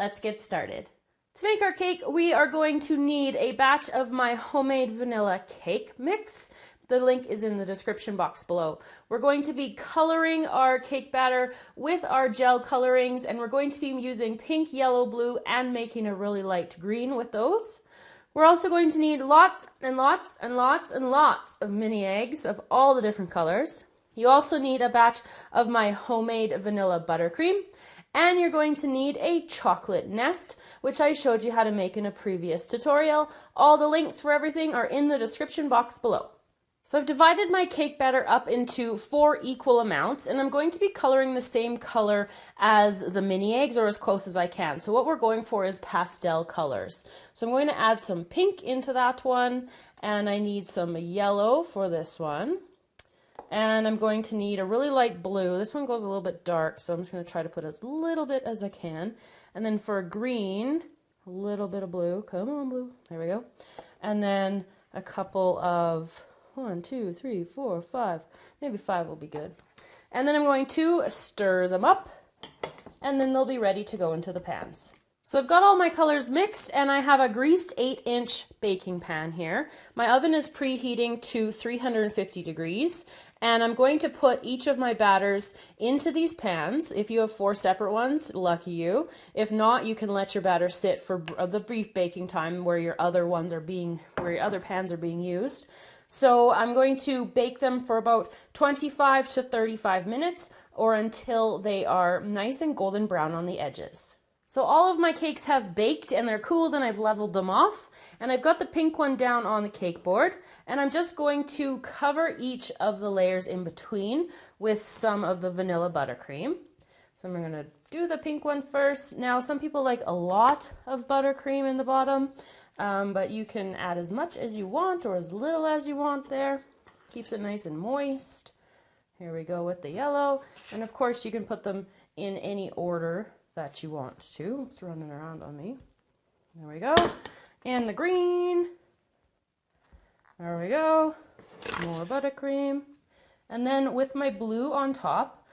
let's get started. To make our cake, we are going to need a batch of my homemade vanilla cake mix. The link is in the description box below. We're going to be coloring our cake batter with our gel colorings, and we're going to be using pink, yellow, blue, and making a really light green with those. We're also going to need lots and lots and lots and lots of mini eggs of all the different colors. You also need a batch of my homemade vanilla buttercream, and you're going to need a chocolate nest, which I showed you how to make in a previous tutorial. All the links for everything are in the description box below. So I've divided my cake batter up into 4 equal amounts, and I'm going to be coloring the same color as the mini eggs, or as close as I can. So what we're going for is pastel colors. So I'm going to add some pink into that one, and I need some yellow for this one. And I'm going to need a really light blue. This one goes a little bit dark, so I'm just going to try to put as little bit as I can. And then for green, a little bit of blue. Come on, blue. There we go. And then a couple of 1, 2, 3, 4, 5. Maybe 5 will be good. And then I'm going to stir them up, and then they'll be ready to go into the pans. So I've got all my colors mixed, and I have a greased 8-inch baking pan here. My oven is preheating to 350 degrees, and I'm going to put each of my batters into these pans. If you have 4 separate ones, lucky you. If not, you can let your batter sit for the brief baking time where your other pans are being used. So I'm going to bake them for about 25 to 35 minutes, or until they are nice and golden brown on the edges. So all of my cakes have baked and they're cooled, and I've leveled them off, and I've got the pink one down on the cake board, and I'm just going to cover each of the layers in between with some of the vanilla buttercream. So I'm going to do the pink one first. Now some people like a lot of buttercream in the bottom, but you can add as much as you want or as little as you want there. Keeps it nice and moist. Here we go with the yellow, and of course you can put them in any order that you want to. It's running around on me. There we go. And the green. There we go. More buttercream. And then with my blue on top,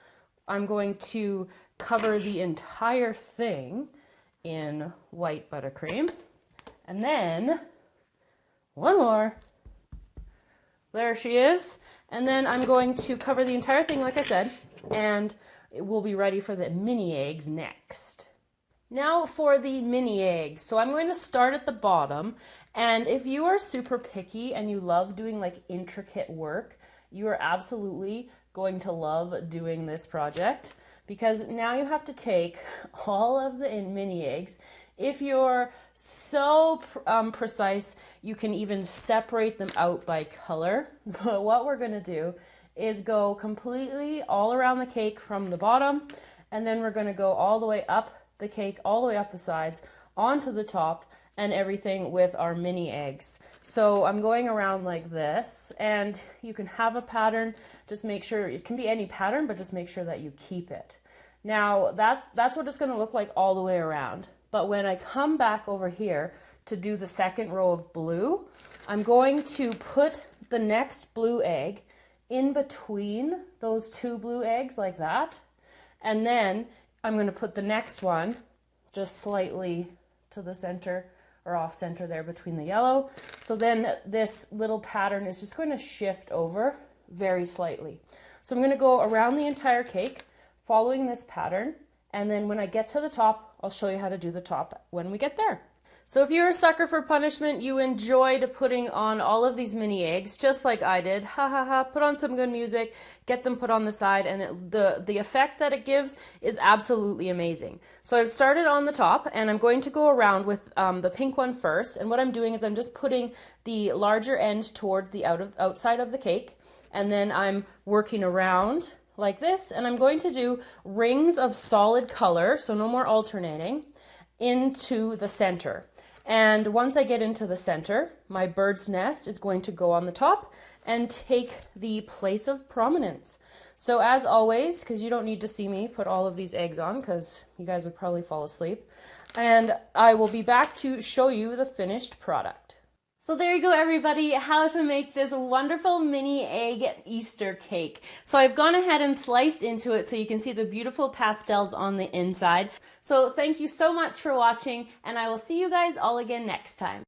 I'm going to cover the entire thing in white buttercream. And then one more. There she is. And then I'm going to cover the entire thing, like I said, and it will be ready for the mini eggs next. Now for the mini eggs. So I'm going to start at the bottom, and if you are super picky and you love doing like intricate work, you are absolutely going to love doing this project, because now you have to take all of the mini eggs. If you're so precise, you can even separate them out by color. But what we're going to do is go completely all around the cake from the bottom, and then we're going to go all the way up the cake, all the way up the sides, onto the top, and everything with our mini eggs. So I'm going around like this, and you can have a pattern. Just make sure, it can be any pattern, but just make sure that you keep it. Now that's what it's going to look like all the way around. But when I come back over here to do the second row of blue, I'm going to put the next blue egg in between those 2 blue eggs like that. And then I'm going to put the next one just slightly to the center or off center there between the yellow. So then this little pattern is just going to shift over very slightly. So I'm going to go around the entire cake following this pattern. And then when I get to the top, I'll show you how to do the top when we get there. So if you're a sucker for punishment, you enjoyed putting on all of these mini eggs, just like I did, ha ha ha, put on some good music, get them put on the side, and the effect that it gives is absolutely amazing. So I've started on the top, and I'm going to go around with the pink one first, and what I'm doing is I'm just putting the larger end towards the outside of the cake, and then I'm working around like this, and I'm going to do rings of solid color, so no more alternating, into the center. And once I get into the center, my bird's nest is going to go on the top and take the place of prominence. So as always, because you don't need to see me put all of these eggs on because you guys would probably fall asleep, and I will be back to show you the finished product. So there you go, everybody, how to make this wonderful mini egg Easter cake. So I've gone ahead and sliced into it so you can see the beautiful pastels on the inside. So thank you so much for watching, and I will see you guys all again next time.